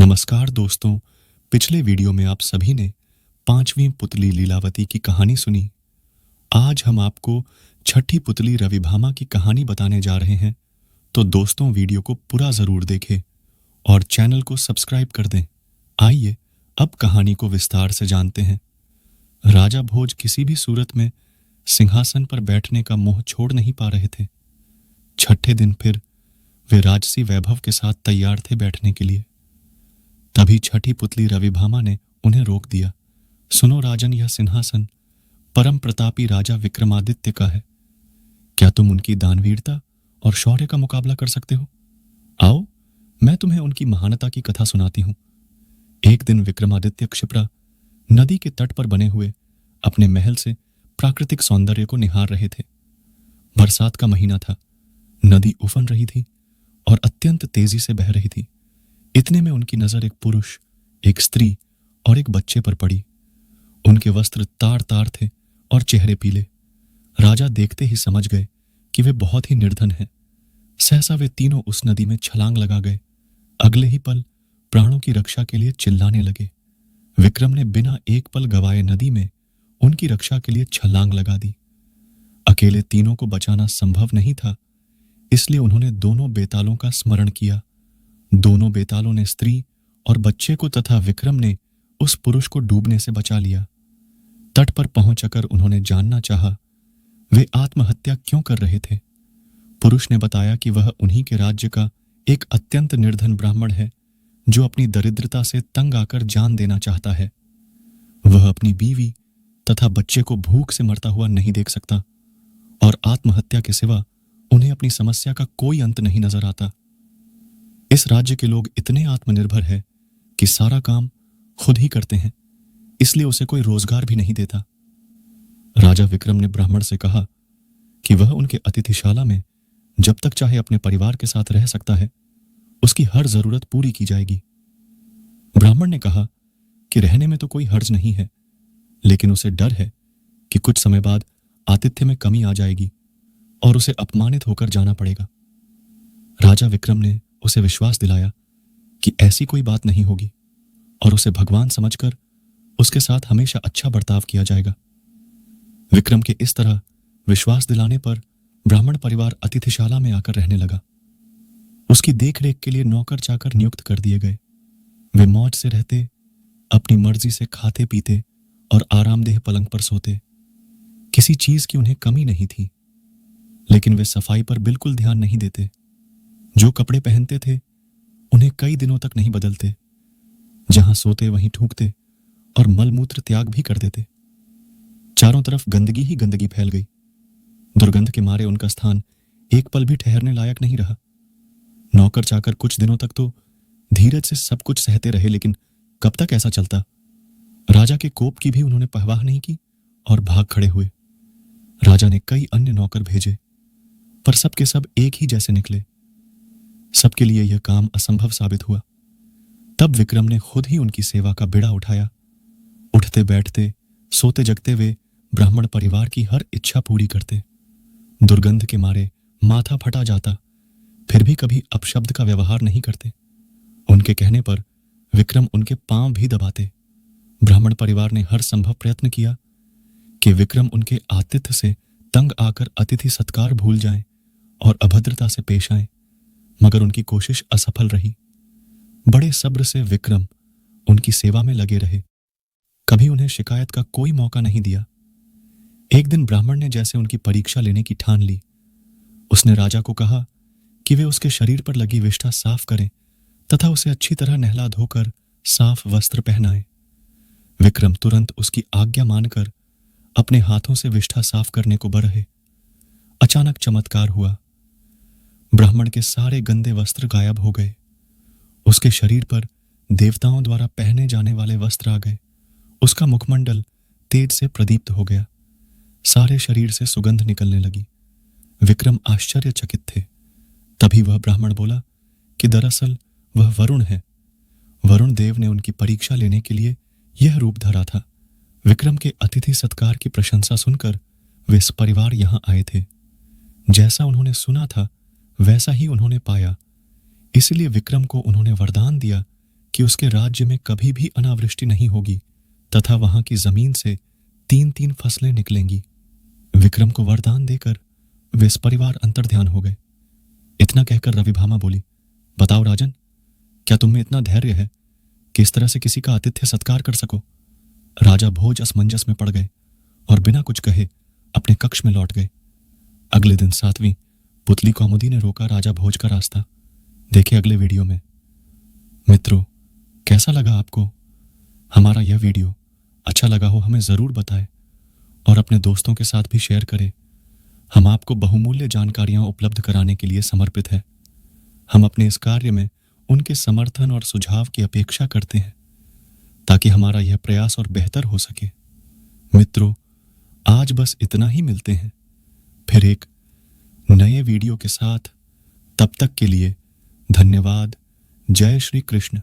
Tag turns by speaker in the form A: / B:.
A: नमस्कार दोस्तों। पिछले वीडियो में आप सभी ने पांचवी पुतली लीलावती की कहानी सुनी। आज हम आपको छठी पुतली रविभामा की कहानी बताने जा रहे हैं, तो दोस्तों वीडियो को पूरा जरूर देखें और चैनल को सब्सक्राइब कर दें। आइए अब कहानी को विस्तार से जानते हैं। राजा भोज किसी भी सूरत में सिंहासन पर बैठने का मोह छोड़ नहीं पा रहे थे। छठे दिन फिर वे राजसी वैभव के साथ तैयार थे बैठने के लिए। तभी छठी पुतली रविभामा ने उन्हें रोक दिया। सुनो राजन, यह सिंहासन परम प्रतापी राजा विक्रमादित्य का है। क्या तुम उनकी दानवीरता और शौर्य का मुकाबला कर सकते हो? आओ, मैं तुम्हें उनकी महानता की कथा सुनाती हूं। एक दिन विक्रमादित्य क्षिप्रा नदी के तट पर बने हुए अपने महल से प्राकृतिक सौंदर्य को निहार रहे थे। बरसात का महीना था, नदी उफन रही थी और अत्यंत तेजी से बह रही थी। इतने में उनकी नजर एक पुरुष, एक स्त्री और एक बच्चे पर पड़ी। उनके वस्त्र तार तार थे और चेहरे पीले। राजा देखते ही समझ गए कि वे बहुत ही निर्धन हैं। सहसा वे तीनों उस नदी में छलांग लगा गए। अगले ही पल प्राणों की रक्षा के लिए चिल्लाने लगे। विक्रम ने बिना एक पल गवाए नदी में उनकी रक्षा के लिए छलांग लगा दी। अकेले तीनों को बचाना संभव नहीं था, इसलिए उन्होंने दोनों बेतालों का स्मरण किया। दोनों बेतालों ने स्त्री और बच्चे को तथा विक्रम ने उस पुरुष को डूबने से बचा लिया। तट पर पहुंचकर उन्होंने जानना चाहा वे आत्महत्या क्यों कर रहे थे। पुरुष ने बताया कि वह उन्हीं के राज्य का एक अत्यंत निर्धन ब्राह्मण है, जो अपनी दरिद्रता से तंग आकर जान देना चाहता है। वह अपनी बीवी तथा बच्चे को भूख से मरता हुआ नहीं देख सकता और आत्महत्या के सिवा उन्हें अपनी समस्या का कोई अंत नहीं नजर आता। इस राज्य के लोग इतने आत्मनिर्भर हैं कि सारा काम खुद ही करते हैं, इसलिए उसे कोई रोजगार भी नहीं देता। राजा विक्रम ने ब्राह्मण से कहा कि वह उनके अतिथिशाला में जब तक चाहे अपने परिवार के साथ रह सकता है, उसकी हर जरूरत पूरी की जाएगी। ब्राह्मण ने कहा कि रहने में तो कोई हर्ज नहीं है, लेकिन उसे डर है कि कुछ समय बाद आतिथ्य में कमी आ जाएगी और उसे अपमानित होकर जाना पड़ेगा। राजा विक्रम ने उसे विश्वास दिलाया कि ऐसी कोई बात नहीं होगी और उसे भगवान समझकर उसके साथ हमेशा अच्छा बर्ताव किया जाएगा। विक्रम के इस तरह विश्वास दिलाने पर ब्राह्मण परिवार अतिथिशाला में आकर रहने लगा। उसकी देखरेख के लिए नौकर चाकर नियुक्त कर दिए गए। वे मौज से रहते, अपनी मर्जी से खाते पीते और आरामदेह पलंग पर सोते। किसी चीज की उन्हें कमी नहीं थी, लेकिन वे सफाई पर बिल्कुल ध्यान नहीं देते। जो कपड़े पहनते थे उन्हें कई दिनों तक नहीं बदलते। जहां सोते वहीं थूकते और मलमूत्र त्याग भी कर देते। चारों तरफ गंदगी ही गंदगी फैल गई। दुर्गंध के मारे उनका स्थान एक पल भी ठहरने लायक नहीं रहा। नौकर चाकर कुछ दिनों तक तो धीरज से सब कुछ सहते रहे, लेकिन कब तक ऐसा चलता। राजा के कोप की भी उन्होंने परवाह नहीं की और भाग खड़े हुए। राजा ने कई अन्य नौकर भेजे, पर सबके सब एक ही जैसे निकले। सबके लिए यह काम असंभव साबित हुआ। तब विक्रम ने खुद ही उनकी सेवा का बिड़ा उठाया। उठते बैठते, सोते जगते वे ब्राह्मण परिवार की हर इच्छा पूरी करते। दुर्गंध के मारे माथा फटा जाता, फिर भी कभी अपशब्द का व्यवहार नहीं करते। उनके कहने पर विक्रम उनके पांव भी दबाते। ब्राह्मण परिवार ने हर संभव प्रयत्न किया कि विक्रम उनके आतिथ्य से तंग आकर अतिथि सत्कार भूल जाएं और अभद्रता से पेश आएं, मगर उनकी कोशिश असफल रही। बड़े सब्र से विक्रम उनकी सेवा में लगे रहे। कभी उन्हें शिकायत का कोई मौका नहीं दिया। एक दिन ब्राह्मण ने जैसे उनकी परीक्षा लेने की ठान ली। उसने राजा को कहा कि वे उसके शरीर पर लगी विष्ठा साफ करें तथा उसे अच्छी तरह नहला धोकर साफ वस्त्र पहनाएं। विक्रम तुरंत उसकी आज्ञा मानकर अपने हाथों से विष्ठा साफ करने को बढ़े। अचानक चमत्कार हुआ। ब्राह्मण के सारे गंदे वस्त्र गायब हो गए। उसके शरीर पर देवताओं द्वारा पहने जाने वाले वस्त्र आ गए। उसका मुखमंडल तेज से प्रदीप्त हो गया। सारे शरीर से सुगंध निकलने लगी। विक्रम आश्चर्यचकित थे। तभी वह ब्राह्मण बोला कि दरअसल वह वरुण है। वरुण देव ने उनकी परीक्षा लेने के लिए यह रूप धरा था। विक्रम के अतिथि सत्कार की प्रशंसा सुनकर वे सपरिवार यहां आए थे। जैसा उन्होंने सुना था वैसा ही उन्होंने पाया। इसलिए विक्रम को उन्होंने वरदान दिया कि उसके राज्य में कभी भी अनावृष्टि नहीं होगी तथा वहां की जमीन से 3-3 फसलें निकलेंगी। विक्रम को वरदान देकर वे सपरिवार अंतर्ध्यान हो गए। इतना कहकर रविभामा बोली, बताओ राजन, क्या तुम में इतना धैर्य है कि इस तरह से किसी का आतिथ्य सत्कार कर सको? राजा भोज असमंजस में पड़ गए और बिना कुछ कहे अपने कक्ष में लौट गए। अगले दिन 7वीं पुतली कौमुदी ने रोका राजा भोज का रास्ता। देखे अगले वीडियो में। मित्रों, कैसा लगा आपको हमारा यह वीडियो? अच्छा लगा हो हमें ज़रूर बताएं और अपने दोस्तों के साथ भी शेयर करें। हम आपको बहुमूल्य जानकारियां उपलब्ध कराने के लिए समर्पित है। हम अपने इस कार्य में उनके समर्थन और सुझाव की अपेक्षा करते हैं ताकि हमारा यह प्रयास और बेहतर हो सके। मित्रों, आज बस इतना ही। मिलते हैं फिर एक नए वीडियो के साथ। तब तक के लिए धन्यवाद। जय श्री कृष्ण।